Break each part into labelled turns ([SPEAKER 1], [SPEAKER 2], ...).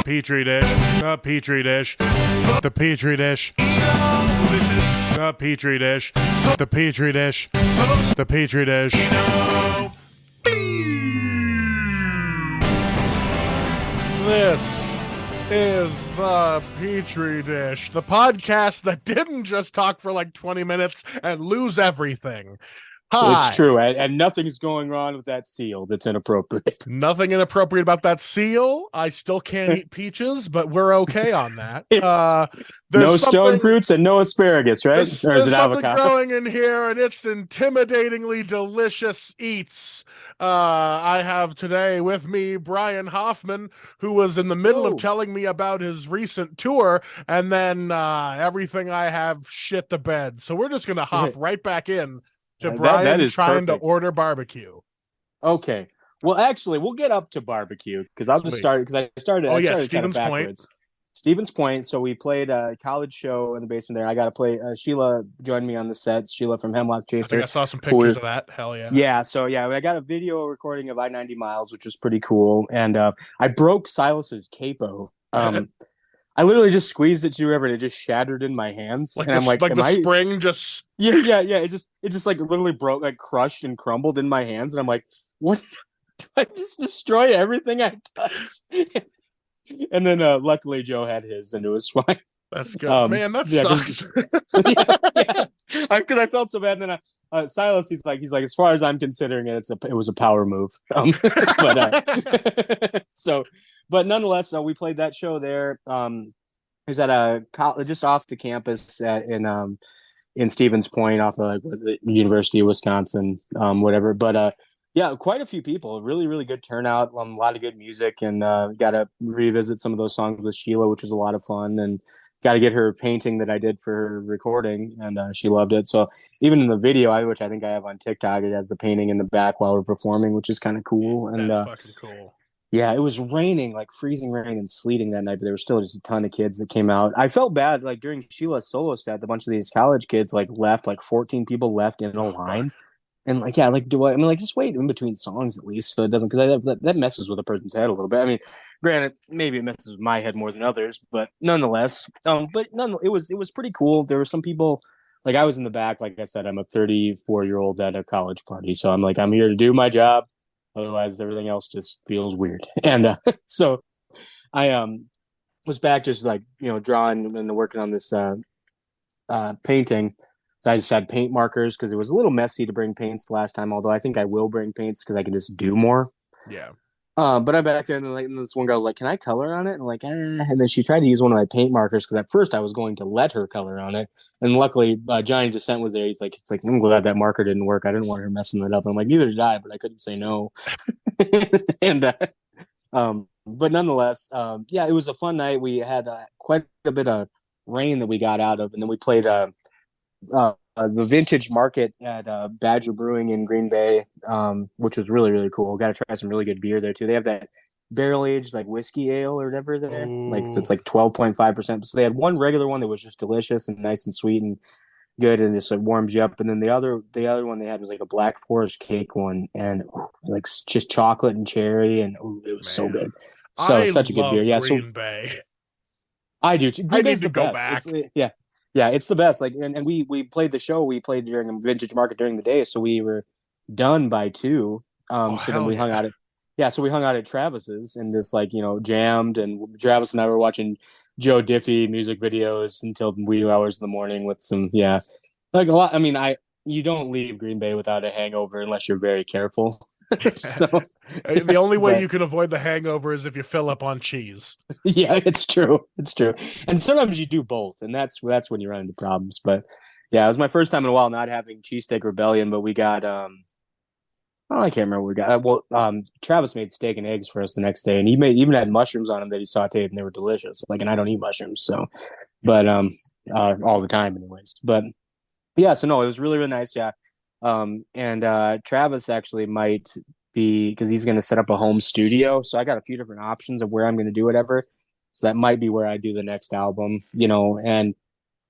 [SPEAKER 1] Petri dish, the Petri dish, the Petri dish. This is the Petri dish, the Petri dish, the Petri dish. This is the Petri Dish, the podcast that didn't just talk for like 20 minutes and lose everything. Hi.
[SPEAKER 2] It's true, and nothing's going on with that seal that's inappropriate.
[SPEAKER 1] Nothing inappropriate about that seal. I still can't eat peaches, but we're okay on that.
[SPEAKER 2] No stone fruits and no asparagus, right? Or is
[SPEAKER 1] there's
[SPEAKER 2] it
[SPEAKER 1] something
[SPEAKER 2] avocado?
[SPEAKER 1] growing in here, and it's intimidatingly delicious eats. I have today with me Brian Hoffman, who was in the middle of telling me about his recent tour, and then everything I have shit the bed. So we're just going to hop right back in to Brian
[SPEAKER 2] that is
[SPEAKER 1] trying
[SPEAKER 2] perfect.
[SPEAKER 1] to order barbecue.
[SPEAKER 2] Okay. Well, actually, we'll get up to barbecue because I'll just start because I started.
[SPEAKER 1] Oh,
[SPEAKER 2] I
[SPEAKER 1] yeah,
[SPEAKER 2] started
[SPEAKER 1] Stevens
[SPEAKER 2] kind of backwards. Stevens Point. So we played a college show in the basement there. I got to play. Sheila joined me on the set. Sheila from Hemlock Chaser.
[SPEAKER 1] I think I saw some pictures of that. Hell yeah.
[SPEAKER 2] Yeah. So yeah, I got a video recording of I-90 Miles, which was pretty cool. And I broke Silas's capo. I literally just squeezed it to wherever and it just shattered in my hands.
[SPEAKER 1] Like
[SPEAKER 2] and I'm like,
[SPEAKER 1] spring just
[SPEAKER 2] yeah. It just like literally broke, like crushed and crumbled in my hands. And I'm like, what? Do I just destroy everything I touch? And then luckily Joe had his and it was fine.
[SPEAKER 1] That's good. Man, that sucks.
[SPEAKER 2] Because I felt so bad. And then Silas, he's like, as far as I'm considering it, it was a power move. But nonetheless, we played that show there. It was at a just off the campus in Stevens Point, off of the University of Wisconsin, whatever. But yeah, quite a few people. Really, really good turnout. A lot of good music, and got to revisit some of those songs with Sheila, which was a lot of fun, and got to get her painting that I did for her recording, and she loved it. So even in the video, which I think I have on TikTok, it has the painting in the back while we're performing, which is kind of cool. And
[SPEAKER 1] that's fucking cool.
[SPEAKER 2] Yeah, it was raining, like freezing rain and sleeting that night, but there were still just a ton of kids that came out. I felt bad, like during Sheila's solo set, a bunch of these college kids like left, like 14 people left in a line. And like, yeah, like, just wait in between songs at least so it doesn't, because that messes with a person's head a little bit. I mean, granted, maybe it messes with my head more than others, but nonetheless, it was pretty cool. There were some people, like I was in the back, like I said, I'm a 34-year-old at a college party, so I'm like, I'm here to do my job. Otherwise, everything else just feels weird. And so I was back just like, drawing and working on this painting. I just had paint markers because it was a little messy to bring paints last time, although I think I will bring paints because I can just do more.
[SPEAKER 1] Yeah.
[SPEAKER 2] But I'm back there, and then this one girl was like, "Can I color on it?" And I'm like, And then she tried to use one of my paint markers because at first I was going to let her color on it, and luckily Johnny Descent was there. He's like, I'm glad that marker didn't work. I didn't want her messing that up. I'm like, neither did I, but I couldn't say no. And but nonetheless, yeah, it was a fun night. We had quite a bit of rain that we got out of, and then we played the vintage market at Badger Brewing in Green Bay, which was really, really cool. Got to try some really good beer there too. They have that barrel aged like whiskey ale or whatever there. Like, so it's like 12.5%. So they had one regular one that was just delicious and nice and sweet and good, and just like warms you up. And then the other one they had was like a Black Forest cake one, and like just chocolate and cherry, and it was so good. So such a good beer. Yeah,
[SPEAKER 1] Green Bay.
[SPEAKER 2] I do too.
[SPEAKER 1] I need to go back.
[SPEAKER 2] Yeah, it's the best. Like, and we played the show. We played during a vintage market during the day, so we were done by 2. So then we hung out at Travis's and just like jammed. And Travis and I were watching Joe Diffie music videos until wee hours in the morning with some like a lot. I mean, you don't leave Green Bay without a hangover unless you're very careful. So
[SPEAKER 1] the only way you can avoid the hangover is if you fill up on cheese.
[SPEAKER 2] Yeah, it's true. And sometimes you do both, and that's when you run into problems. But yeah, it was my first time in a while not having Cheesesteak Rebellion, but we got I can't remember what we got. Travis made steak and eggs for us the next day, and he even had mushrooms on them that he sauteed, and they were delicious. Like, and I don't eat mushrooms, so but all the time anyways. But yeah, so no, it was really, really nice, yeah. And Travis actually might be, because he's going to set up a home studio. So I got a few different options of where I'm going to do whatever. So that might be where I do the next album, and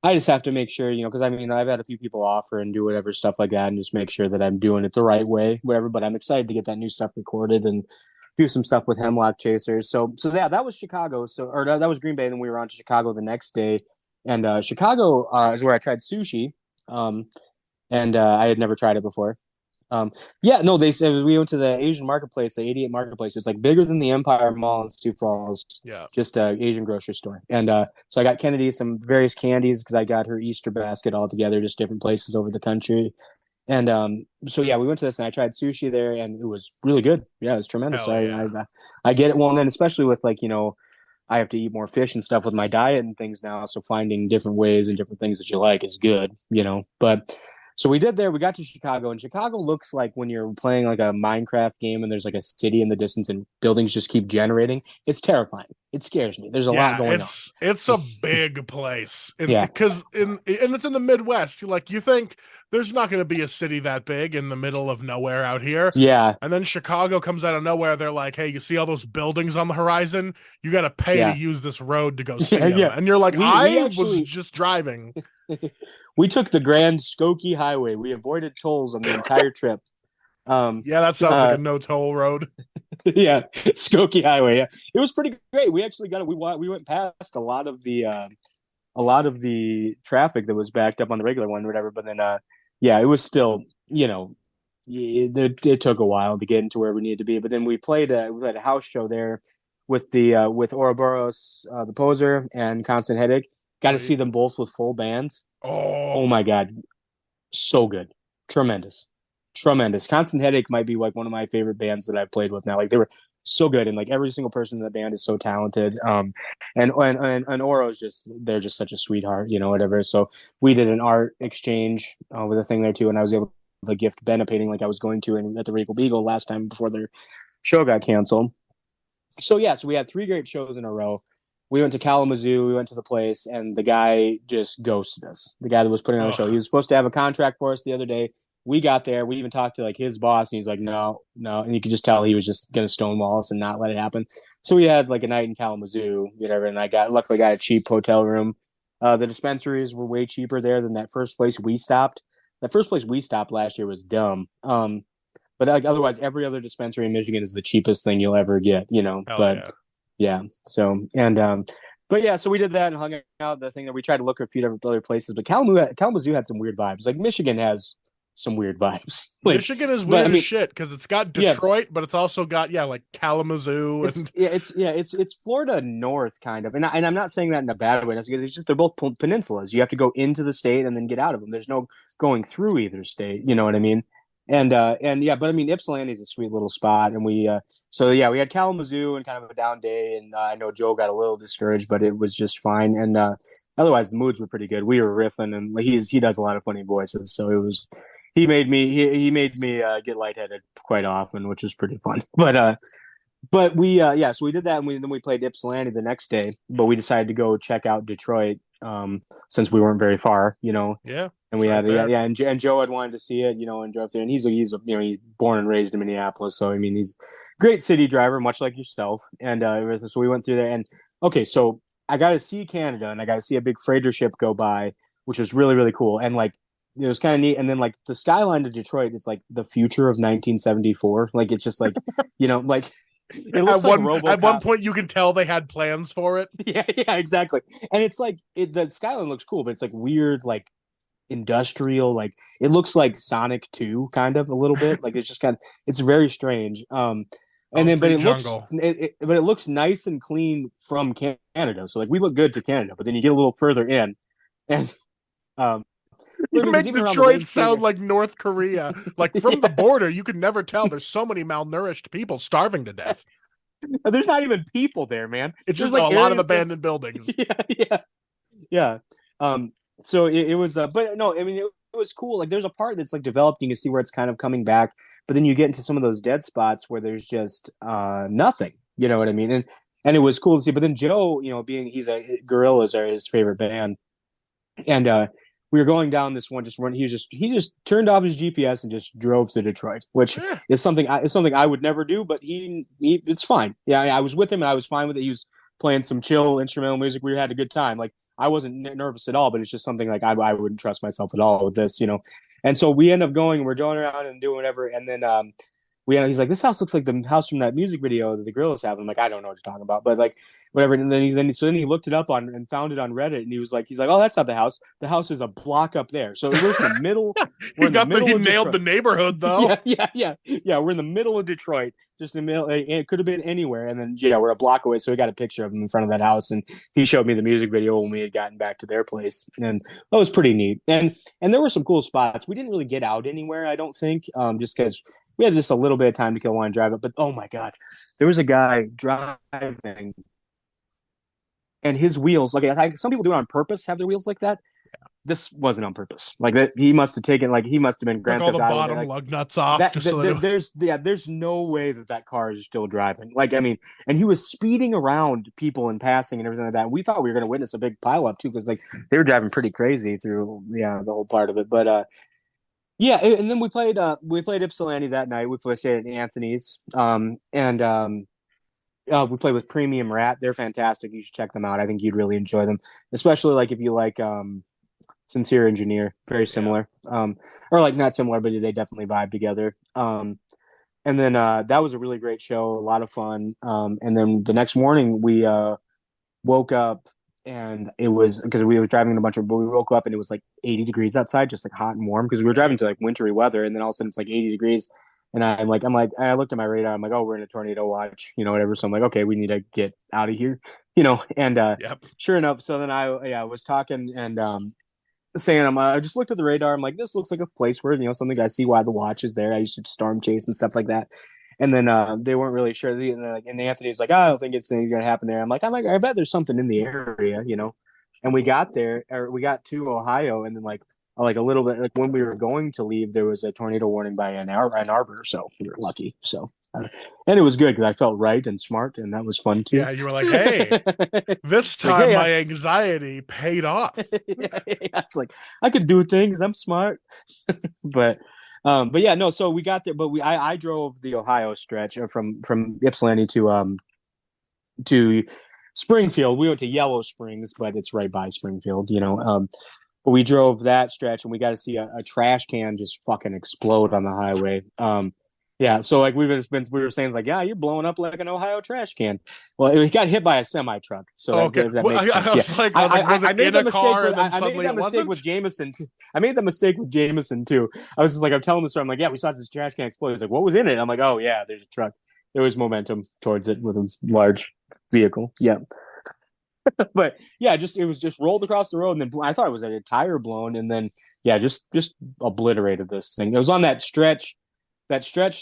[SPEAKER 2] I just have to make sure, because I mean, I've had a few people offer and do whatever stuff like that and just make sure that I'm doing it the right way, whatever. But I'm excited to get that new stuff recorded and do some stuff with Hemlock Chasers. So yeah, that was Chicago. So or that was Green Bay. Then we were on to Chicago the next day, and Chicago is where I tried sushi. Um, and I had never tried it before. Yeah, no, they said we went to the Asian marketplace, the 88 marketplace. It's like bigger than the Empire Mall in Sioux Falls,
[SPEAKER 1] Yeah.
[SPEAKER 2] just a Asian grocery store. And so I got Kennedy some various candies because I got her Easter basket all together, just different places over the country. And so yeah, we went to this and I tried sushi there, and it was really good. Yeah, it was tremendous.
[SPEAKER 1] Hell yeah.
[SPEAKER 2] I get it. Well, and then especially with like I have to eat more fish and stuff with my diet and things now. So finding different ways and different things that you like is good. But so we did there. We got to Chicago, and Chicago looks like when you're playing like a Minecraft game and there's like a city in the distance and buildings just keep generating. It's terrifying. It scares me. There's a lot going on.
[SPEAKER 1] It's a big place.
[SPEAKER 2] Yeah.
[SPEAKER 1] Because and it's in the Midwest. You think there's not going to be a city that big in the middle of nowhere out here.
[SPEAKER 2] Yeah.
[SPEAKER 1] And then Chicago comes out of nowhere. They're like, hey, you see all those buildings on the horizon? You got to pay to use this road to go see them.
[SPEAKER 2] Yeah.
[SPEAKER 1] And you're like,
[SPEAKER 2] I
[SPEAKER 1] was just driving.
[SPEAKER 2] We took the Grand Skokie Highway. We avoided tolls on the entire trip.
[SPEAKER 1] Yeah, that sounds like a no toll road.
[SPEAKER 2] Yeah, Skokie Highway. Yeah, it was pretty great. We actually got it. We went past a lot of the traffic that was backed up on the regular one or whatever. But then, yeah, it was still it took a while to get into where we needed to be. But then we played a house show there with with Ouroboros, the Poser, and Constant Headache. Got to see them both with full bands. Oh my God. So good. Tremendous. Constant Headache might be like one of my favorite bands that I've played with now. Like they were so good. And like every single person in the band is so talented. And Oro's they're just such a sweetheart, whatever. So we did an art exchange with a thing there too. And I was able to gift Ben a painting like I was going to at the Regal Beagle last time before their show got canceled. So yeah, so we had 3 great shows in a row. We went to Kalamazoo, we went to the place, and the guy just ghosted us. The guy that was putting on the show. He was supposed to have a contract for us the other day. We got there. We even talked to like his boss, and he's like, no. And you could just tell he was just going to stonewall us and not let it happen. So we had like a night in Kalamazoo, whatever, and luckily got a cheap hotel room. The dispensaries were way cheaper there than that first place we stopped. That first place we stopped last year was dumb. But like otherwise, every other dispensary in Michigan is the cheapest thing you'll ever get, Yeah. So but yeah, so we did that and hung out. The thing that we tried to look at a few other places, but Kalamazoo had some weird vibes. Like Michigan has some weird vibes. Like,
[SPEAKER 1] Michigan is weird as shit because it's got Detroit, but it's also got like Kalamazoo.
[SPEAKER 2] It's Florida North kind of, and I'm not saying that in a bad way. It's just they're both peninsulas. You have to go into the state and then get out of them. There's no going through either state. You know what I mean? And yeah, but I mean, Ypsilanti is a sweet little spot, and we had Kalamazoo and kind of a down day, and I know Joe got a little discouraged, but it was just fine, and otherwise the moods were pretty good. We were riffing, and he does a lot of funny voices, so it was he made me get lightheaded quite often, which was pretty fun. But we so we did that, and then we played Ypsilanti the next day, but we decided to go check out Detroit since we weren't very far,
[SPEAKER 1] Yeah.
[SPEAKER 2] And we had and Joe had wanted to see it, and drove there. And he's born and raised in Minneapolis, so I mean he's a great city driver, much like yourself. And so we went through there. And okay, so I got to see Canada, and I got to see a big freighter ship go by, which was really really cool. And like it was kind of neat. And then like the skyline of Detroit is like the future of 1974. Like it's just like like. It looks
[SPEAKER 1] at one point you can tell they had plans for it.
[SPEAKER 2] Yeah, exactly. And it's like the skyline looks cool, but it's like weird, like industrial, like it looks like Sonic 2 kind of a little bit. Like it's just it's very strange. But it looks nice and clean from Canada. So like we look good to Canada, but then you get a little further in, and
[SPEAKER 1] you make Detroit sound like North Korea. Like from the border, you could never tell. There's so many malnourished people starving to death.
[SPEAKER 2] There's not even people there, man.
[SPEAKER 1] It's just like a lot of abandoned buildings.
[SPEAKER 2] Yeah. So it was, but no, I mean, it was cool. Like there's a part that's like developed. You can see where it's kind of coming back, but then you get into some of those dead spots where there's just nothing. You know what I mean? And it was cool to see. But then Joe, he's Gorillaz are his favorite band, and we were going down this one. He just turned off his GPS and just drove to Detroit, which is something I would never do. But it's fine. Yeah, I was with him and I was fine with it. He was playing some chill instrumental music. We had a good time. Like I wasn't nervous at all, but it's just something like I wouldn't trust myself at all with this, And so we end up going. We're going around and doing whatever, and then he's like, this house looks like the house from that music video that the Gorillaz have. I'm like, I don't know what you're talking about, but like whatever. And then he looked it up on and found it on Reddit, and he's like, oh, that's not the house. The house is a block up there. So we're in the middle. We're in the
[SPEAKER 1] He
[SPEAKER 2] middle of
[SPEAKER 1] nailed
[SPEAKER 2] Detroit.
[SPEAKER 1] the neighborhood though.
[SPEAKER 2] Yeah. We're in the middle of Detroit, just in the middle. It could have been anywhere, and then we're a block away. So we got a picture of him in front of that house, and he showed me the music video when we had gotten back to their place, and that was pretty neat. And there were some cool spots. We didn't really get out anywhere, I don't think, just because we had just a little bit of time to kill, one and drive it. But oh my god, there was a guy driving, and his wheels. Okay, some people do it on purpose, have their wheels like that. This wasn't on purpose. Like that, he must have taken. Like he must have been
[SPEAKER 1] Took
[SPEAKER 2] Grand
[SPEAKER 1] all the
[SPEAKER 2] Theft Auto.
[SPEAKER 1] bottom
[SPEAKER 2] Like,
[SPEAKER 1] lug nuts off.
[SPEAKER 2] there's no way that car is still driving. Like I mean, and he was speeding around people and passing and everything like that. We thought we were going to witness a big pileup too, because like they were driving pretty crazy through the whole part of it. But yeah, and then we played Ypsilanti that night. We played at Anthony's, and we played with Premium Rat. They're fantastic. You should check them out. I think you'd really enjoy them, especially like if you like Sincere Engineer. Very similar, or like not similar, but they definitely vibe together. And then that was a really great show, a lot of fun. And then the next morning we woke up, and it was because we were driving in a bunch of, but we woke up and it was like 80 degrees outside, just like hot and warm, because we were driving to like wintry weather, and then all of a sudden it's like 80 degrees. And I'm like, I looked at my radar. I'm like, oh, we're in a tornado watch, whatever. So I'm like, okay, we need to get out of here, And sure enough, so then I was talking and saying, I just looked at the radar. I'm like, this looks like a place where something I see why the watch is there. I used to storm chase and stuff like that. And then they weren't really sure. And Anthony's like, I don't think it's going to happen there. I'm like, I bet there's something in the area, And we got to Ohio, and then like a little bit, like when we were going to leave, there was a tornado warning by Ann Arbor, so we were lucky. So, and it was good because I felt right and smart, and that was fun too.
[SPEAKER 1] Yeah, you were like, hey, this time my anxiety paid off.
[SPEAKER 2] It's like I could do things. I'm smart, but yeah, no. So we got there, but I drove the Ohio stretch from Ypsilanti to Springfield. We went to Yellow Springs, but it's right by Springfield, But we drove that stretch, and we got to see a trash can just fucking explode on the highway. Yeah, so like we were saying, like, yeah, you're blowing up like an Ohio trash can. Well, it got hit by a semi truck, so that makes sense. I made that mistake with Jameson. I made that mistake with Jameson too. I was just like, I'm telling the story. I'm like, yeah, we saw this trash can explode. He's like, what was in it? I'm like, oh yeah, there's a truck. There was momentum towards it with a large vehicle. Yeah. But yeah, it was just rolled across the road, and then I thought it was a tire blown, and then just obliterated this thing. It was on that stretch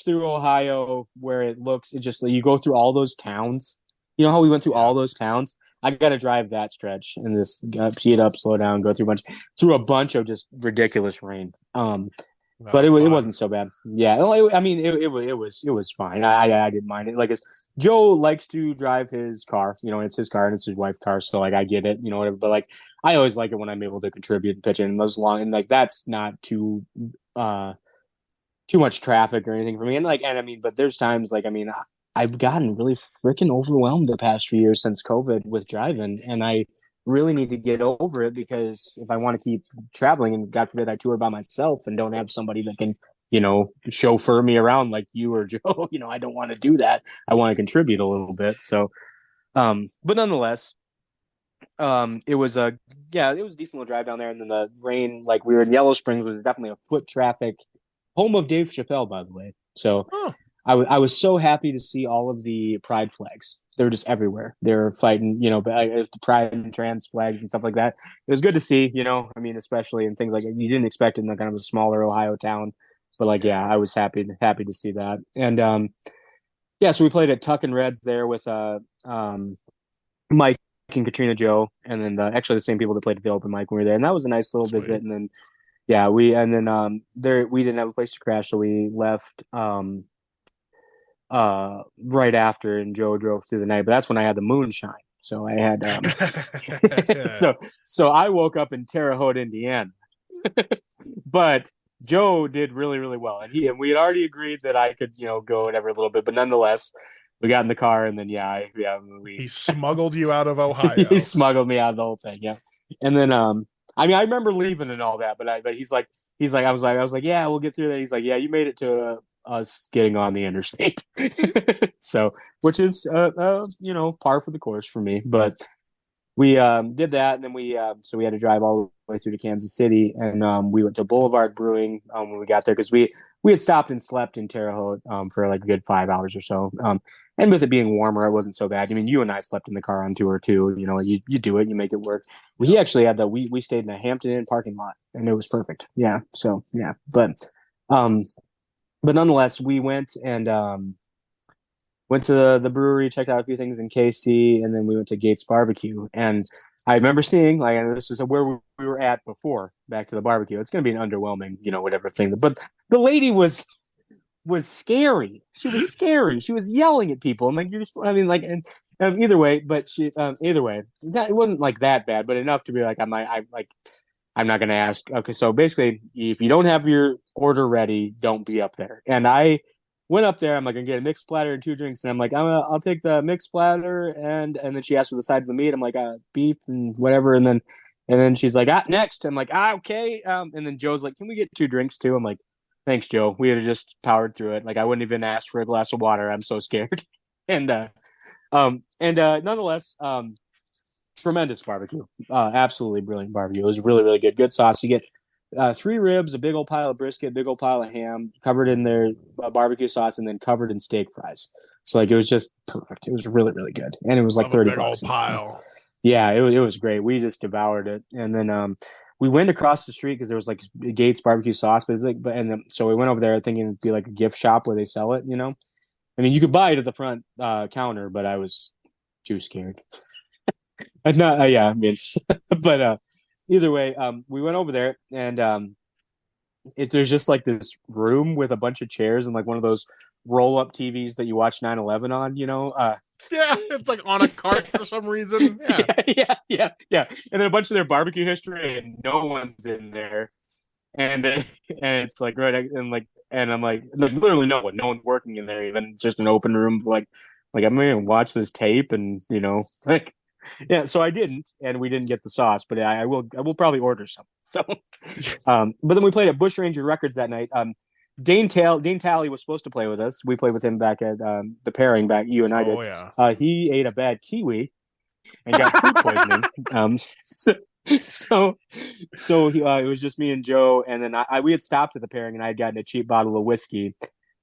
[SPEAKER 2] through Ohio where it just you go through all those towns. You know how we went through all those towns? I got to drive that stretch and just speed up, slow down, go through a bunch of just ridiculous rain. But it wasn't so bad. Yeah, I mean, it was fine. I didn't mind it. Like, Joe likes to drive his car. It's his car and it's his wife's car, so like I get it. Whatever. But like, I always like it when I'm able to contribute and pitch in those long, and like that's not too much traffic or anything for me. And I mean, but there's times like, I mean, I've gotten really freaking overwhelmed the past few years since COVID with driving, and I really need to get over it, because if I want to keep traveling, and God forbid I tour by myself and don't have somebody that can, chauffeur me around like you or Joe, I don't want to do that. I want to contribute a little bit. So, but nonetheless, it was a decent little drive down there. And then the rain, like we were in Yellow Springs, was definitely a foot traffic, home of Dave Chappelle, by the way. So I was so happy to see all of the pride flags. They were just everywhere. They were fighting, pride and trans flags and stuff like that. It was good to see, I mean, especially in things like you didn't expect it in kind of a smaller Ohio town, but I was happy to see that. And so we played at Tuck and Reds there with Mike and Katrina Joe, and then actually the same people that played at the open mic when we were there, and that was a nice little visit. And then we didn't have a place to crash, so we left right after, and Joe drove through the night. But that's when I had the moonshine, so I had so I woke up in Terre Haute, Indiana. But Joe did really, really well, and we had already agreed that I could go whatever a little bit, but nonetheless we got in the car, and then he
[SPEAKER 1] smuggled you out of Ohio.
[SPEAKER 2] He smuggled me out of the whole thing. Yeah. And then I mean, I remember leaving and all that, but he's like I was like, yeah, we'll get through that. He's like, yeah, you made it to us getting on the interstate. So, which is par for the course for me. But we did that, and then we had to drive all the way through to Kansas City, and we went to Boulevard Brewing when we got there because we had stopped and slept in Terre Haute for like a good 5 hours or so. And with it being warmer, it wasn't so bad. I mean, you and I slept in the car on tour too. You do it, you make it work. We actually had we stayed in a Hampton Inn parking lot, and it was perfect. Yeah, so yeah, um, but nonetheless, we went to the brewery, checked out a few things in KC, and then we went to Gates Barbecue. And I remember seeing, like, and this is where we were at before, back to the barbecue. It's going to be an underwhelming, whatever thing. But the lady was scary. She was scary. She was yelling at people. I'm like, and either way, but it wasn't like that bad, but enough to be like, I'm not going to ask. Okay, so basically, if you don't have your order ready, don't be up there. And I went up there. I'm like, I'm gonna get a mixed platter and 2 drinks, and I'm like, I'll take the mixed platter, and then she asked for the sides of the meat. I'm like, beef and whatever, and then she's like, next. I'm like, okay. And then Joe's like, can we get 2 drinks too? I'm like, thanks, Joe. We had just powered through it. Like, I wouldn't even ask for a glass of water. I'm so scared. And nonetheless, tremendous barbecue. Absolutely brilliant barbecue. It was really, really good. Good sauce. You get 3 ribs, a big old pile of brisket, big old pile of ham, covered in their barbecue sauce, and then covered in steak fries. So like it was just perfect. It was really, really good, and it was like
[SPEAKER 1] Love a
[SPEAKER 2] 30
[SPEAKER 1] big
[SPEAKER 2] bucks.
[SPEAKER 1] old pile.
[SPEAKER 2] Yeah, it was great. We just devoured it, and then we went across the street because there was like Gates barbecue sauce, but it's like, so we went over there thinking it'd be like a gift shop where they sell it. I mean, you could buy it at the front counter, but I was too scared. Not, yeah, I mean, but either way, we went over there, and there's just like this room with a bunch of chairs and like one of those roll up TVs that you watch 9/11 on.
[SPEAKER 1] Yeah, it's like on a cart for some reason. Yeah.
[SPEAKER 2] Yeah. And then a bunch of their barbecue history, and no one's in there, and it's like right, and I'm like, literally no one's working in there. Even it's just an open room, like I'm gonna watch this tape, and like. Yeah, so I didn't, and we didn't get the sauce, but I will probably order some. So, but then we played at Bush Ranger Records that night. Dane Talley was supposed to play with us. We played with him back at the pairing back. You and I did.
[SPEAKER 1] Oh yeah.
[SPEAKER 2] He ate a bad kiwi and got food poisoning. It was just me and Joe, and then we had stopped at the pairing, and I had gotten a cheap bottle of whiskey,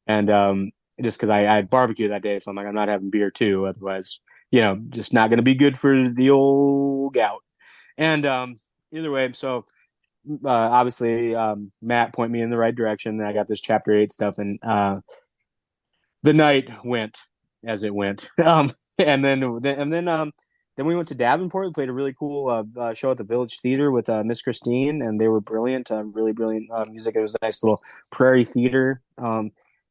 [SPEAKER 2] and just because I had barbecue that day, so I'm like, I'm not having beer too, otherwise. Just not going to be good for the old gout. And either way, so obviously Matt pointed me in the right direction. I got this chapter 8 stuff, and the night went as it went. And then we went to Davenport. We played a really cool show at the Village Theater with Miss Christine, and they were brilliant, really brilliant music. It was a nice little prairie theater.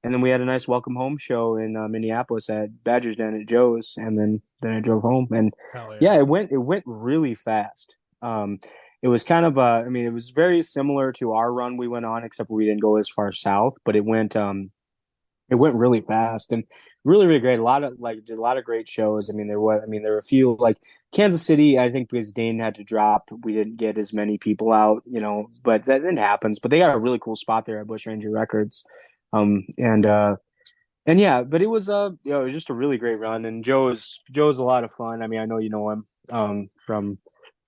[SPEAKER 2] And then we had a nice welcome home show in Minneapolis at Badger's Den at Joe's, and then I drove home. And yeah, it went really fast. It was kind of it was very similar to our run we went on, except we didn't go as far south, but it went really fast and really, really great. Did a lot of great shows. There were a few like Kansas City. I think because Dane had to drop, we didn't get as many people out, but that happens. But they got a really cool spot there at Bush Ranger Records. And yeah, but it was it was just a really great run, and Joe's a lot of fun. I know you know him from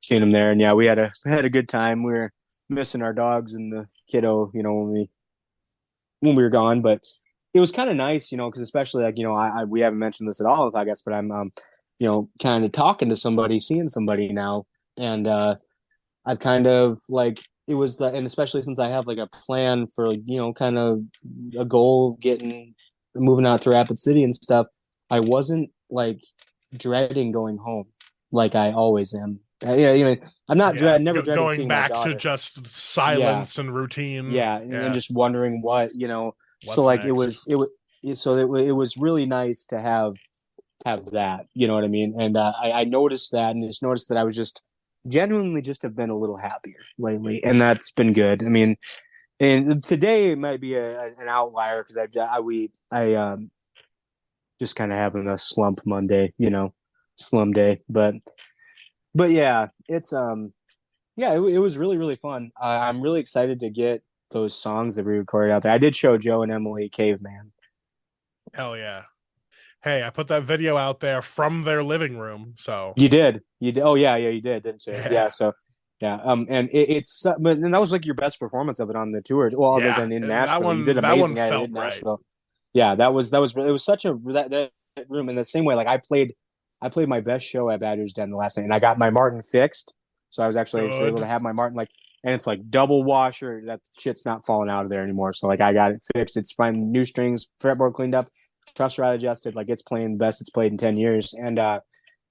[SPEAKER 2] seeing him there, and yeah, we had a good time. We were missing our dogs and the kiddo, when we were gone, but it was kind of nice, because especially like we haven't mentioned this at all, I guess, but I'm kind of talking to somebody, seeing somebody now, and I've kind of like it was and especially since I have like a plan for like, kind of a goal of moving out to Rapid City and stuff. I wasn't like dreading going home like I always am. Yeah, I'm not never dreading
[SPEAKER 1] going
[SPEAKER 2] seeing
[SPEAKER 1] back
[SPEAKER 2] my daughter.
[SPEAKER 1] to just silence and routine.
[SPEAKER 2] Yeah, and just wondering what.
[SPEAKER 1] What's
[SPEAKER 2] So like
[SPEAKER 1] next?
[SPEAKER 2] it was really nice to have that. You know what I mean? And I noticed that, and just noticed that I was just genuinely just have been a little happier lately, and that's been good. And today it might be an outlier because I just kind of having a slump Monday, slum day, but yeah, it's it was really, really fun. I'm really excited to get those songs that we recorded out there. I did show Joe and Emily Caveman.
[SPEAKER 1] Hell yeah. Hey, I put that video out there from their living room. So
[SPEAKER 2] You did. You did. Oh yeah, you did, didn't you? Yeah.
[SPEAKER 1] yeah,
[SPEAKER 2] So yeah. And it's but and that was like your best performance of it on the tour. Well, other
[SPEAKER 1] yeah.
[SPEAKER 2] than in
[SPEAKER 1] That
[SPEAKER 2] Nashville, you did
[SPEAKER 1] one
[SPEAKER 2] amazing at it
[SPEAKER 1] felt
[SPEAKER 2] in
[SPEAKER 1] right.
[SPEAKER 2] Nashville. Yeah, that was it was such a that room in the same way. Like I played my best show at Badger's Den the last night, and I got my Martin fixed, so I was actually able to
[SPEAKER 1] Good.
[SPEAKER 2] have my Martin like, and it's like double washer. That shit's not falling out of there anymore. So like I got it fixed. It's fine. New strings, fretboard cleaned up, truss rod adjusted. Like it's playing the best it's played in 10 years, and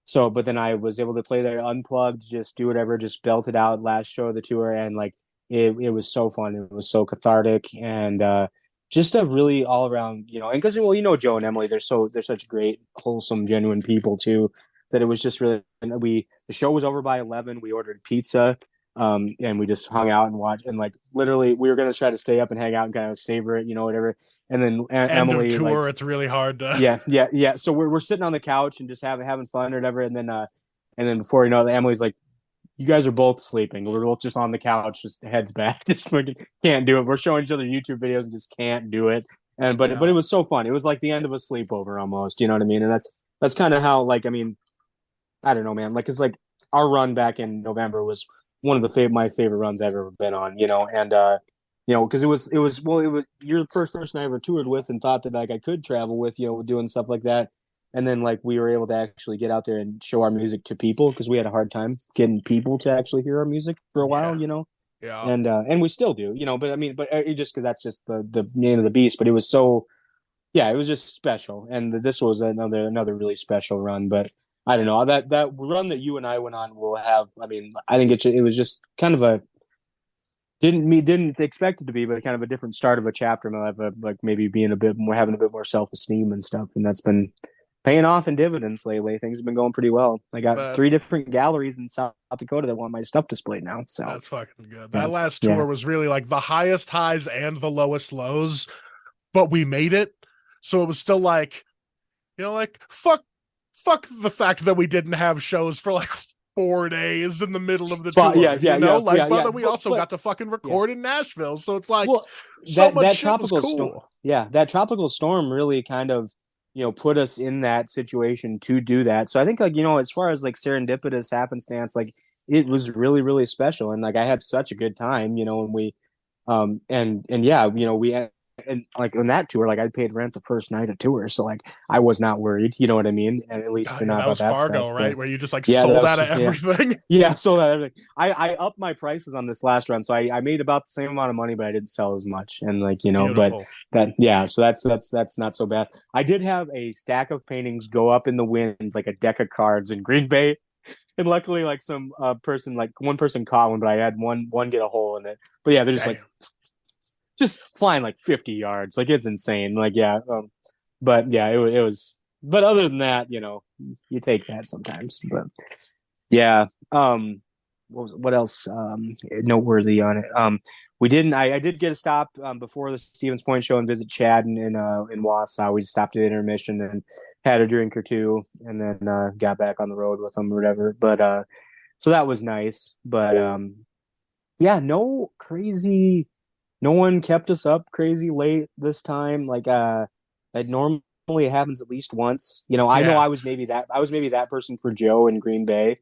[SPEAKER 2] so, but then I was able to play there unplugged, just do whatever, just belt it out last show of the tour. And like, it was so fun. It was so cathartic and, just a really all around, and because, well, Joe and Emily, they're such great, wholesome, genuine people too, that it was just really, the show was over by 11. We ordered pizza. And we just hung out and watched, and like literally we were going to try to stay up and hang out and kind of savor it, whatever. And then
[SPEAKER 1] End of
[SPEAKER 2] Emily like,
[SPEAKER 1] tour, it's really hard to.
[SPEAKER 2] yeah. So we're sitting on the couch and just having fun or whatever. And then before Emily's like, "You guys are both sleeping. We're both just on the couch, just heads back. Just can't do it. We're showing each other YouTube videos and just can't do it." And but
[SPEAKER 1] Yeah.
[SPEAKER 2] it was so fun. It was like the end of a sleepover almost. You know what I mean? And that's kind of how, like, I mean, I don't know, man. Like, it's like our run back in November was one of my favorite runs I've ever been on. And because it was you're the first person I ever toured with and thought that like I could travel with, doing stuff like that. And then like we were able to actually get out there and show our music to people because we had a hard time getting people to actually hear our music for a while,
[SPEAKER 1] Yeah. Yeah.
[SPEAKER 2] and we still do, but I mean, but it just because that's just the name of the beast. But it was so, yeah, it was just special, and this was another really special run. But I don't know, that run that you and I went on will have. I mean, I think it was just kind of a didn't expect it to be, but kind of a different start of a chapter in my life, of like maybe being a bit more, having a bit more self esteem and stuff, and that's been paying off in dividends lately. Things have been going pretty well. I got
[SPEAKER 1] But
[SPEAKER 2] 3 different galleries in South Dakota that want my stuff displayed now. So
[SPEAKER 1] that's fucking good.
[SPEAKER 2] yeah,
[SPEAKER 1] That last
[SPEAKER 2] yeah.
[SPEAKER 1] tour was really like the highest highs and the lowest lows, but we made it. So it was still like, like fuck the fact that we didn't have shows for like 4 days in the middle of the tour. But then we also got to fucking
[SPEAKER 2] Yeah.
[SPEAKER 1] record in Nashville. So it's like
[SPEAKER 2] Well,
[SPEAKER 1] so much
[SPEAKER 2] that
[SPEAKER 1] shit was
[SPEAKER 2] tropical storm,
[SPEAKER 1] cool.
[SPEAKER 2] yeah, that tropical storm really kind of, put us in that situation to do that. So I think like, as far as like serendipitous happenstance, like it was really, really special. And like I had such a good time, and we and yeah, we and like on that tour, like I paid rent the first night of tour, so like I was not worried, you know what I mean, and at
[SPEAKER 1] Oh,
[SPEAKER 2] least
[SPEAKER 1] yeah,
[SPEAKER 2] not
[SPEAKER 1] that
[SPEAKER 2] about
[SPEAKER 1] was
[SPEAKER 2] that stuff.
[SPEAKER 1] Fargo,
[SPEAKER 2] Yeah,
[SPEAKER 1] right? Where you just like
[SPEAKER 2] yeah,
[SPEAKER 1] sold out of
[SPEAKER 2] yeah.
[SPEAKER 1] everything.
[SPEAKER 2] Yeah, so that everything. I upped my prices on this last run, so I made about the same amount of money, but I didn't sell as much. And like, but
[SPEAKER 1] Beautiful.
[SPEAKER 2] so that's not so bad. I did have a stack of paintings go up in the wind, like a deck of cards in Green Bay, and luckily, like some one person caught one, but I had one get a hole in it. But yeah, they're just like
[SPEAKER 1] Damn.
[SPEAKER 2] just flying like 50 yards, like it's insane. Like yeah, but yeah, it was. But other than that, you take that sometimes. But yeah. What else noteworthy on it? We didn't. I did get a stop before the Stevens Point show and visit Chad in Wausau. We stopped at intermission and had a drink or two, and then got back on the road with them or whatever. But so that was nice. But yeah, no crazy. No one kept us up crazy late this time. Like it normally happens at least once. I know
[SPEAKER 1] Yeah.
[SPEAKER 2] I was maybe that person for Joe in Green Bay,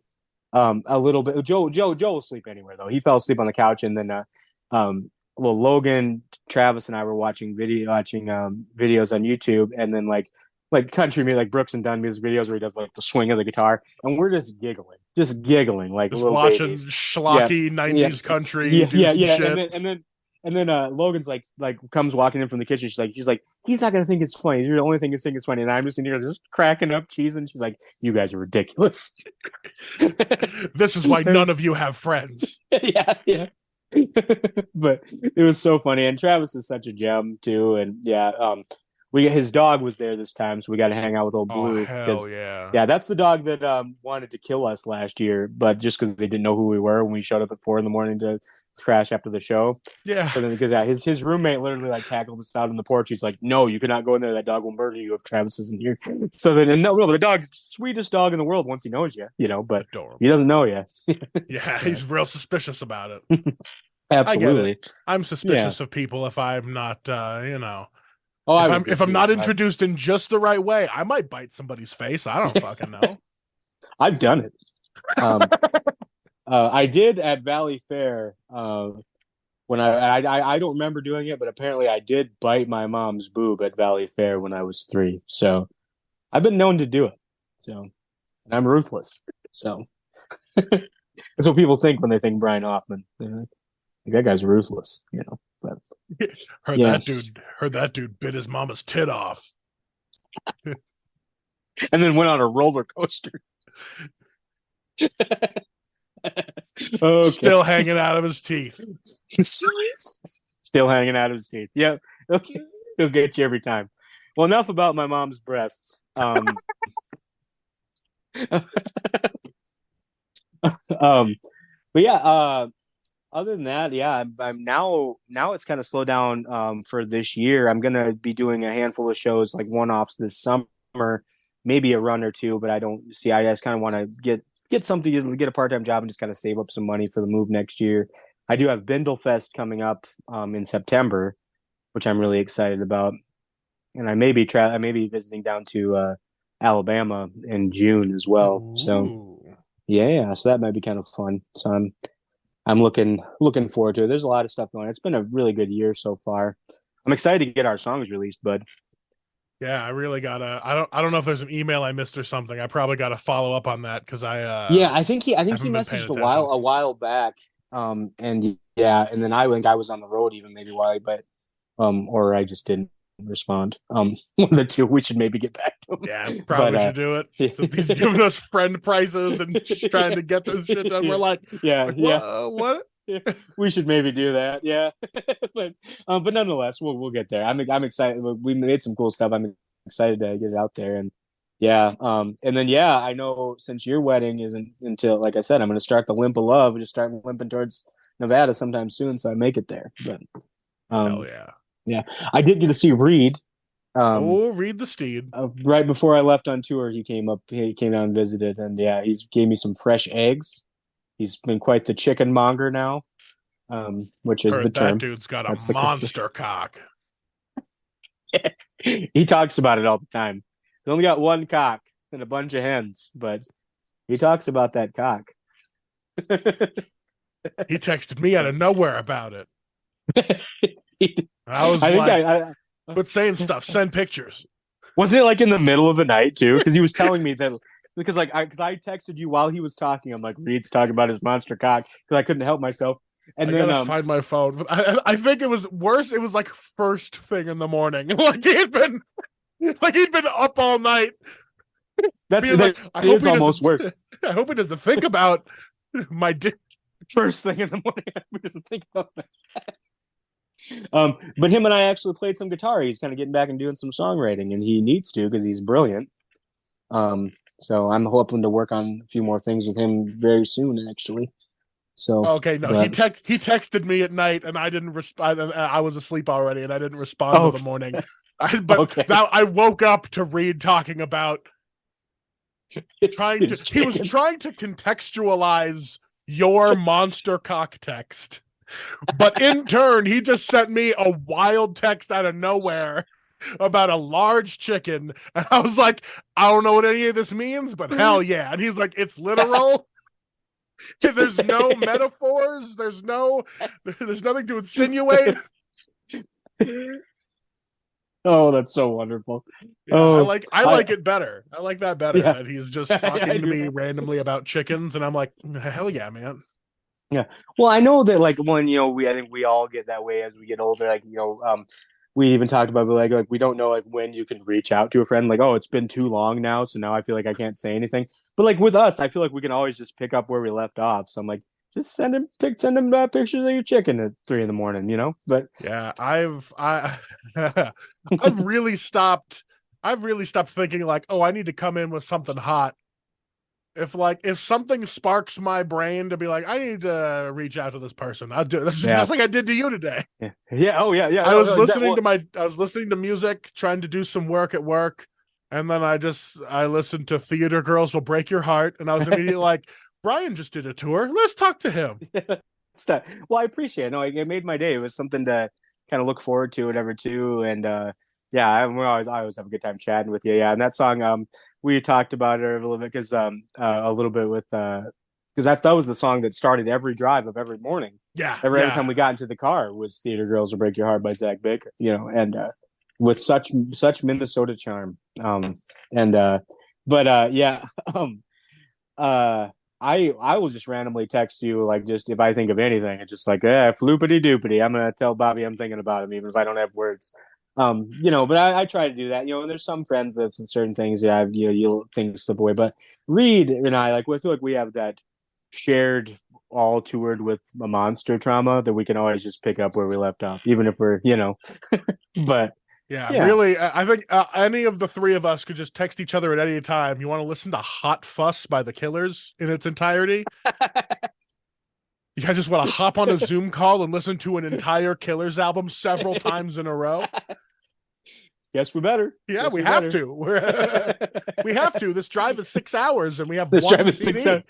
[SPEAKER 2] a little bit. Joe will sleep anywhere though. He fell asleep on the couch, and then Logan, Travis, and I were watching videos on YouTube, and then like country music, like Brooks and Dunn music videos where he does like the swing of the guitar, and we're just giggling like
[SPEAKER 1] Just
[SPEAKER 2] little
[SPEAKER 1] watching
[SPEAKER 2] babies. Yeah,
[SPEAKER 1] schlocky
[SPEAKER 2] yeah,
[SPEAKER 1] 90s country
[SPEAKER 2] yeah,
[SPEAKER 1] do
[SPEAKER 2] yeah,
[SPEAKER 1] some
[SPEAKER 2] yeah,
[SPEAKER 1] shit.
[SPEAKER 2] and then Logan's like comes walking in from the kitchen. She's like he's not gonna think it's funny. You're the only thing he's think it's funny, and I'm just in here just cracking up, cheesing. She's like, "You guys are ridiculous."
[SPEAKER 1] This is why none of you have friends.
[SPEAKER 2] Yeah, yeah. But it was so funny, and Travis is such a gem too. And yeah, his dog was there this time, so we got to hang out with old
[SPEAKER 1] Oh,
[SPEAKER 2] Blue
[SPEAKER 1] hell
[SPEAKER 2] because
[SPEAKER 1] yeah.
[SPEAKER 2] yeah, that's the dog that wanted to kill us last year, but just because they didn't know who we were when we showed up at 4 a.m. to crash after the show.
[SPEAKER 1] Yeah.
[SPEAKER 2] So then, because yeah, his roommate literally like tackled us out on the porch. He's like, "No, you cannot go in there. That dog will murder you if Travis isn't here." So then, no, but the dog, sweetest dog in the world, once he knows you, but
[SPEAKER 1] Adorable.
[SPEAKER 2] he doesn't know you.
[SPEAKER 1] Yeah,
[SPEAKER 2] Yeah.
[SPEAKER 1] he's real suspicious about it. I get it.
[SPEAKER 2] Absolutely.
[SPEAKER 1] I'm
[SPEAKER 2] Yeah.
[SPEAKER 1] suspicious of people if I'm not,
[SPEAKER 2] Oh, I
[SPEAKER 1] if
[SPEAKER 2] would
[SPEAKER 1] I'm
[SPEAKER 2] be
[SPEAKER 1] if I'm not
[SPEAKER 2] too.
[SPEAKER 1] introduced in just the right way, I might bite somebody's face. I don't fucking know.
[SPEAKER 2] I've done it. Um, I did at Valley Fair. When I don't remember doing it, but apparently I did bite my mom's boob at Valley Fair when I was 3. So I've been known to do it. So and I'm ruthless. So that's what people think when they think Brian Hoffman. They're like, that guy's ruthless, you know. But yeah,
[SPEAKER 1] Heard that dude bit his mama's tit off.
[SPEAKER 2] and then went on a roller coaster. Okay,
[SPEAKER 1] Still hanging out of his teeth.
[SPEAKER 2] still hanging out of his teeth. Yeah, okay, he'll get you every time. Well, enough about my mom's breasts. Um, but yeah, other than that, yeah, I'm now it's kind of slowed down for this year. I'm gonna be doing a handful of shows like one-offs this summer, maybe a run or two, but I don't see. I just kind of want to get something to get a part-time job and just kind of save up some money for the move next year. I do have Bindlefest coming up in September, which I'm really excited about, and I may be visiting down to Alabama in June as well. So
[SPEAKER 1] Ooh.
[SPEAKER 2] yeah, so that might be kind of fun. So I'm looking forward to it. There's a lot of stuff going on. It's been a really good year so far. I'm excited to get our songs released, bud.
[SPEAKER 1] Yeah, I really gotta. I don't know if there's an email I missed or something. I probably gotta follow up on that because
[SPEAKER 2] Yeah, I think he
[SPEAKER 1] haven't been paying
[SPEAKER 2] messaged
[SPEAKER 1] attention.
[SPEAKER 2] a while back. And yeah, and then I think I was on the road even maybe a while, but or I just didn't respond. One of the two. We should maybe get back to him.
[SPEAKER 1] Yeah,
[SPEAKER 2] But
[SPEAKER 1] probably should do it since he's giving us friend prices and trying to get this shit done. We're
[SPEAKER 2] yeah,
[SPEAKER 1] like
[SPEAKER 2] yeah.
[SPEAKER 1] what?
[SPEAKER 2] Yeah, we should maybe do that. Yeah, but nonetheless, we'll get there. I'm excited. We made some cool stuff. I'm excited to get it out there, and yeah, and then yeah, I know since your wedding isn't until, like I said, I'm going to start the limp of love. Just start limping towards Nevada sometime soon, so I make it there. But
[SPEAKER 1] Hell
[SPEAKER 2] um,
[SPEAKER 1] yeah!
[SPEAKER 2] yeah, I did get to see Reed.
[SPEAKER 1] Oh, read the steed.
[SPEAKER 2] Right before I left on tour, he came up. He came down and visited, and yeah, he's gave me some fresh eggs. He's been quite the chicken monger now, which is the
[SPEAKER 1] Heard that
[SPEAKER 2] term.
[SPEAKER 1] dude's got a
[SPEAKER 2] That's the
[SPEAKER 1] monster cock.
[SPEAKER 2] he talks about it all the time. He's only got one cock and a bunch of hens, but he talks about that cock.
[SPEAKER 1] He texted me out of nowhere about it. And I was
[SPEAKER 2] I think
[SPEAKER 1] like,
[SPEAKER 2] I
[SPEAKER 1] quit saying stuff. Send pictures.
[SPEAKER 2] wasn't it like in the middle of the night too, because he was telling me that because I texted you while he was talking. I'm like, Reed's talking about his monster cock because I couldn't help myself. And
[SPEAKER 1] I
[SPEAKER 2] then
[SPEAKER 1] gotta find my phone. I think it was worse. It was like first thing in the morning. Like he'd been up all night, being like,
[SPEAKER 2] that is almost worse.
[SPEAKER 1] I hope he doesn't think about my dick.
[SPEAKER 2] First thing in the morning, he doesn't think about that. But him and I actually played some guitar. He's kind of getting back and doing some songwriting, and he needs to because he's brilliant. So I'm hoping to work on a few more things with him very soon, actually. So
[SPEAKER 1] Okay, no, he
[SPEAKER 2] but
[SPEAKER 1] texted me at night, and I didn't respond. I was asleep already, and I didn't respond till
[SPEAKER 2] oh
[SPEAKER 1] the morning. But
[SPEAKER 2] okay,
[SPEAKER 1] now I woke up to Reed talking about
[SPEAKER 2] it's
[SPEAKER 1] he was
[SPEAKER 2] chickens.
[SPEAKER 1] trying to contextualize your monster cock text. But in turn, he just sent me a wild text out of nowhere about a large chicken. And I was like, I don't know what any of this means, but hell yeah. And he's like, it's literal. There's no metaphors. There's nothing to insinuate.
[SPEAKER 2] Oh, that's so wonderful.
[SPEAKER 1] Yeah,
[SPEAKER 2] Oh,
[SPEAKER 1] I like it better. I like that better.
[SPEAKER 2] yeah,
[SPEAKER 1] That he's just
[SPEAKER 2] yeah, I
[SPEAKER 1] talking to
[SPEAKER 2] do.
[SPEAKER 1] me randomly about chickens, and I'm like, hell yeah, man.
[SPEAKER 2] Yeah. Well, I know that like when I think we all get that way as we get older. Like we even talked about like we don't know like when you can reach out to a friend. Like, oh, it's been too long now, so now I feel like I can't say anything. But like with us, I feel like we can always just pick up where we left off. So I'm like, just send him pictures of your chicken at 3 in the morning. But
[SPEAKER 1] Yeah, I've really stopped. I've really stopped thinking like, oh, I need to come in with something hot. If something sparks my brain to be like, I need to reach out to this person, I'll do it. That's
[SPEAKER 2] yeah,
[SPEAKER 1] just like I did to you today.
[SPEAKER 2] yeah, yeah. Oh yeah, yeah.
[SPEAKER 1] I
[SPEAKER 2] No,
[SPEAKER 1] was
[SPEAKER 2] no,
[SPEAKER 1] listening
[SPEAKER 2] exactly.
[SPEAKER 1] to music, trying to do some work at work, and then I listened to Theater Girls Will Break Your Heart, and I was immediately like, Brian just did a tour. Let's talk to him.
[SPEAKER 2] stuff. Well, I appreciate it. No, it made my day. It was something to kind of look forward to, whatever, too. And yeah, I always have a good time chatting with you. Yeah, and that song, we talked about it a little bit because a little bit with because that was the song that started every drive of every morning.
[SPEAKER 1] Yeah,
[SPEAKER 2] Every
[SPEAKER 1] yeah.
[SPEAKER 2] time we got into the car was "Theater Girls Will Break Your Heart" by Zach Baker. And with such Minnesota charm. And but yeah, um, uh I will just randomly text you, like, just if I think of anything. It's just like, floopity doopity. I'm gonna tell Bobby I'm thinking about him, even if I don't have words. But I try to do that. And there's some friends that certain things, yeah, you things slip away. But Reed and I, like, we feel like we have that shared, all toured with a monster trauma that we can always just pick up where we left off, even if we're. But
[SPEAKER 1] Yeah,
[SPEAKER 2] yeah.
[SPEAKER 1] really, I think any of the three of us could just text each other at any time. You want to listen to Hot Fuss by the Killers in its entirety? You guys just want to hop on a Zoom call and listen to an entire Killers album several times in a row?
[SPEAKER 2] Guess we better.
[SPEAKER 1] Yeah,
[SPEAKER 2] Guess
[SPEAKER 1] we
[SPEAKER 2] we
[SPEAKER 1] have
[SPEAKER 2] better.
[SPEAKER 1] to. We have to. This drive is 6 hours and we have
[SPEAKER 2] This
[SPEAKER 1] one
[SPEAKER 2] drive is
[SPEAKER 1] CD.
[SPEAKER 2] 6 hours.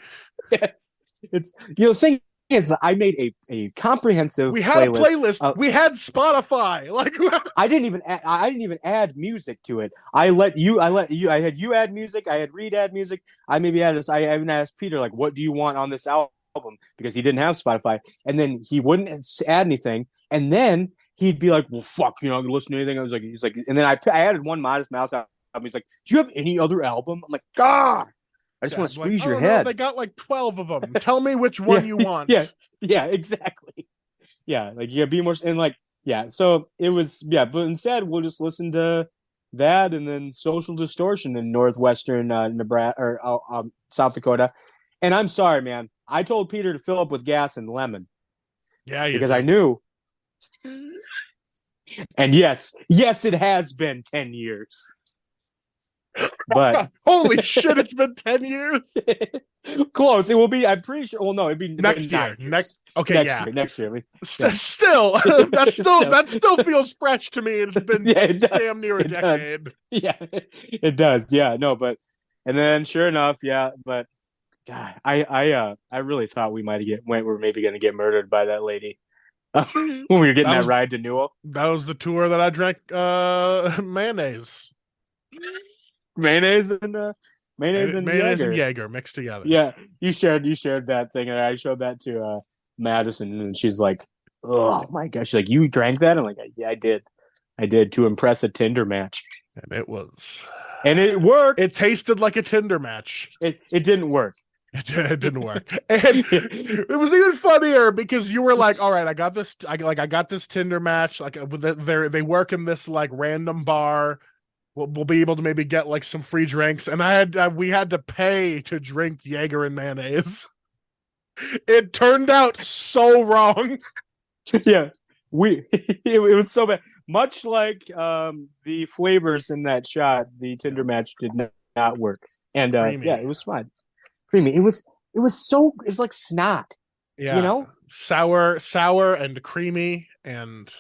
[SPEAKER 2] Yes. It's the thing is, I made a comprehensive
[SPEAKER 1] We had
[SPEAKER 2] playlist.
[SPEAKER 1] a playlist. We had Spotify. Like,
[SPEAKER 2] I didn't even add music to it. I had you add music. I had Reed add music. I maybe had this. I even asked Peter, like, what do you want on this album? Because he didn't have Spotify, and then he wouldn't add anything, and then he'd be like, well, fuck, I'm gonna listen to anything. He's like, and then I added one Modest Mouse album. He's like, do you have any other album? I'm like, God, I just want to squeeze your head.
[SPEAKER 1] They got like 12 of them. Tell me which one
[SPEAKER 2] Yeah,
[SPEAKER 1] you want.
[SPEAKER 2] yeah, exactly. Yeah, like, you gotta be more, and like, yeah. So it was, yeah, but instead we'll just listen to that, and then Social Distortion in northwestern Nebraska, or South Dakota. And I'm sorry, man. I told Peter to fill up with gas and lemon.
[SPEAKER 1] Yeah,
[SPEAKER 2] because I knew. And yes, it has been 10 years. But
[SPEAKER 1] holy shit, it's been 10 years.
[SPEAKER 2] Close. It will be, I'm pretty sure. Well, no, it'd be
[SPEAKER 1] next year. Next year. Still, that still feels fresh to me. It's been damn near a decade.
[SPEAKER 2] Does. Yeah, it does. Yeah, no, but, and then sure enough, yeah, but God, I really thought we were maybe going to get murdered by that lady when we were getting that ride to Newell.
[SPEAKER 1] That was the tour that I drank mayonnaise and Jaeger mixed together.
[SPEAKER 2] Yeah, you shared that thing, and I showed that to Madison, and she's like, "Oh my gosh!" She's like, "You drank that?" I'm like, "Yeah, I did to impress a Tinder match."
[SPEAKER 1] And
[SPEAKER 2] it worked.
[SPEAKER 1] It tasted like a Tinder match.
[SPEAKER 2] It didn't work.
[SPEAKER 1] It didn't work. And it was even funnier because you were like, all right, I got this Tinder match. Like, they work in this like random bar. We'll be able to maybe get like some free drinks. And we had to pay to drink Jaeger and mayonnaise. It turned out so wrong.
[SPEAKER 2] Yeah. It was so bad. Much like the flavors in that shot, the Tinder match did not work. And yeah, it was fine. Creamy. It was like snot.
[SPEAKER 1] Yeah. Sour and creamy, and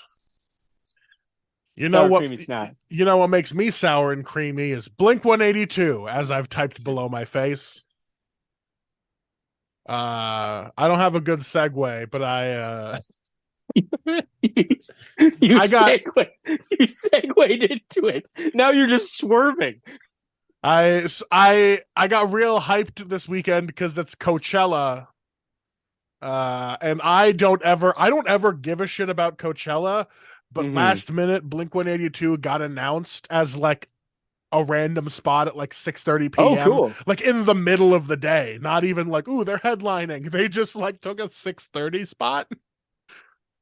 [SPEAKER 2] creamy snot.
[SPEAKER 1] You know what makes me sour and creamy is Blink-182, as I've typed below my face. I don't have a good segue, but
[SPEAKER 2] you segued into it. Now you're just swerving.
[SPEAKER 1] I got real hyped this weekend because it's Coachella. And I don't ever give a shit about Coachella, but last minute Blink-182 got announced as like a random spot at like 6:30 p.m.
[SPEAKER 2] Oh, cool.
[SPEAKER 1] Like in the middle of the day. Not even like, ooh, they're headlining. They just like took a 6:30 spot.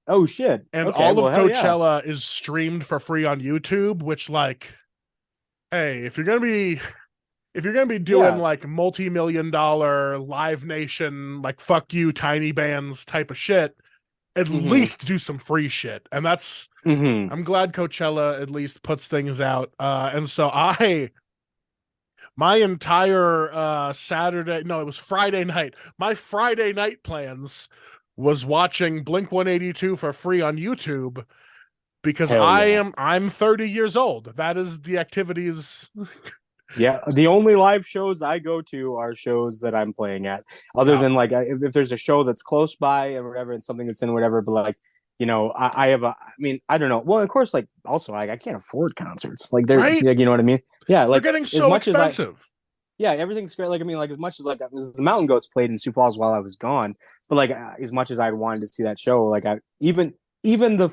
[SPEAKER 2] Oh shit.
[SPEAKER 1] And all of Coachella is streamed for free on YouTube, which, like, hey, if you're gonna be doing like multi-million-dollar Live Nation, like, fuck you tiny bands type of shit, at least do some free shit. And that's I'm glad Coachella at least puts things out. And so my entire it was Friday night. My Friday night plans was watching Blink-182 for free on YouTube because I'm 30 years old. That is the activities
[SPEAKER 2] Yeah, the only live shows I go to are shows that I'm playing at. Other
[SPEAKER 1] Yeah.
[SPEAKER 2] than like if there's a show that's close by or whatever, and something that's in whatever, but like I have I mean, I don't know. Well, of course, like also like I can't afford concerts. Like they're
[SPEAKER 1] Right?
[SPEAKER 2] like, you know what I mean? Yeah,
[SPEAKER 1] They're
[SPEAKER 2] like
[SPEAKER 1] getting
[SPEAKER 2] as
[SPEAKER 1] so
[SPEAKER 2] much as I
[SPEAKER 1] expensive.
[SPEAKER 2] yeah, everything's great. Like I mean, like as much as like the Mountain Goats played in Sioux Falls while I was gone, but like as much as I wanted to see that show, like I even the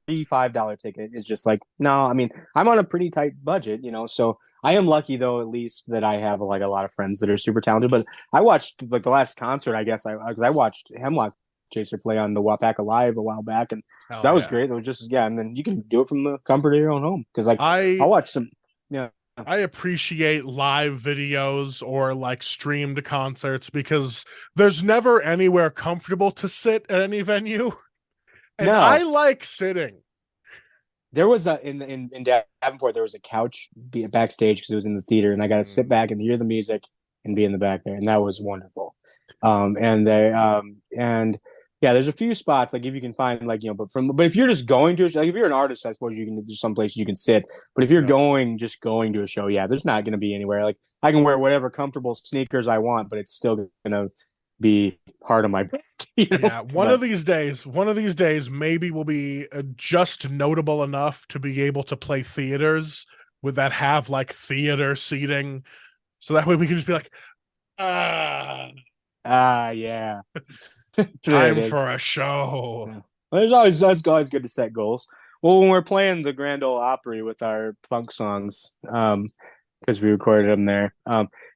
[SPEAKER 2] $45 ticket is just like no. I mean, I'm on a pretty tight budget, so I am lucky though at least that I have like a lot of friends that are super talented. But I watched like the last concert, I guess I watched Hemlock Chaser play on the Wapaka Live a while back, and
[SPEAKER 1] Hell
[SPEAKER 2] that was
[SPEAKER 1] yeah.
[SPEAKER 2] great. It was just yeah, and then you can do it from the comfort of your own home because like
[SPEAKER 1] I
[SPEAKER 2] I'll watch some yeah.
[SPEAKER 1] I appreciate live videos or like streamed concerts because there's never anywhere comfortable to sit at any venue. And I
[SPEAKER 2] No,
[SPEAKER 1] like sitting.
[SPEAKER 2] there was a in Davenport. There was a couch backstage because it was in the theater, and I got to sit
[SPEAKER 1] Mm.
[SPEAKER 2] back and hear the music and be in the back there, and that was wonderful. And yeah, there's a few spots like if you can find like but if you're just going to like if you're an artist, I suppose you can there's some places you can sit. But if you're
[SPEAKER 1] Yeah.
[SPEAKER 2] going to a show, yeah, there's not going to be anywhere. Like I can wear whatever comfortable sneakers I want, but it's still going to be hard on my back.
[SPEAKER 1] Yeah, one of these days, maybe we'll be just notable enough to be able to play theaters with that have like theater seating, so that way we can just be like, ah,
[SPEAKER 2] Yeah. There it
[SPEAKER 1] time
[SPEAKER 2] is.
[SPEAKER 1] for a show.
[SPEAKER 2] Yeah. Well, it's always good to set goals. Well, when we're playing the Grand Ole Opry with our funk songs, because we recorded them there.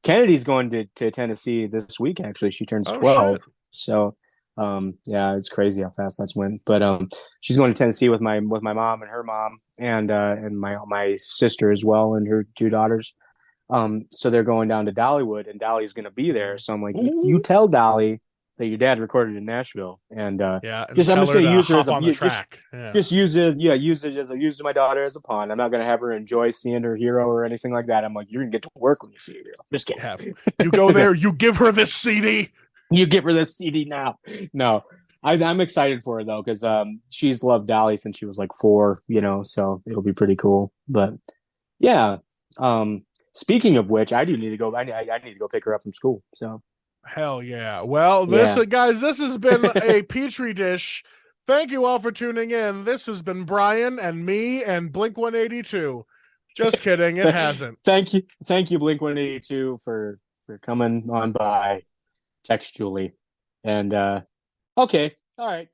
[SPEAKER 2] Kennedy's going to Tennessee this week. Actually, she turns
[SPEAKER 1] Oh
[SPEAKER 2] 12.
[SPEAKER 1] shit!
[SPEAKER 2] So, yeah, it's crazy how fast that's went. But she's going to Tennessee with my mom and her mom and my sister as well and her two daughters. So they're going down to Dollywood, and Dolly's going to be there. So I'm like, you
[SPEAKER 1] Ooh.
[SPEAKER 2] tell Dolly that your dad recorded in Nashville, and
[SPEAKER 1] Yeah, and
[SPEAKER 2] just I'm
[SPEAKER 1] tell
[SPEAKER 2] just
[SPEAKER 1] her
[SPEAKER 2] going to
[SPEAKER 1] to
[SPEAKER 2] use her as
[SPEAKER 1] hop
[SPEAKER 2] a
[SPEAKER 1] on the track. Yeah,
[SPEAKER 2] just use it, yeah, use my daughter as a pawn. I'm not going to have her enjoy seeing her hero or anything like that. I'm like, you're going to get to work when you see your hero. Just
[SPEAKER 1] yeah.
[SPEAKER 2] kidding.
[SPEAKER 1] You go there, you give her this CD.
[SPEAKER 2] You give her this CD now. No, I'm excited for her though because she's loved Dolly since she was like 4, so it'll be pretty cool. But yeah, speaking of which, I do need to go. I need to go pick her up from school. So
[SPEAKER 1] Hell yeah. Well, this
[SPEAKER 2] yeah.
[SPEAKER 1] guys, this has been a petri dish. Thank you all for tuning in. This has been Brian and me and Blink 182. Just kidding, it hasn't.
[SPEAKER 2] Thank you, Blink 182 for coming on by textually, and okay, all right.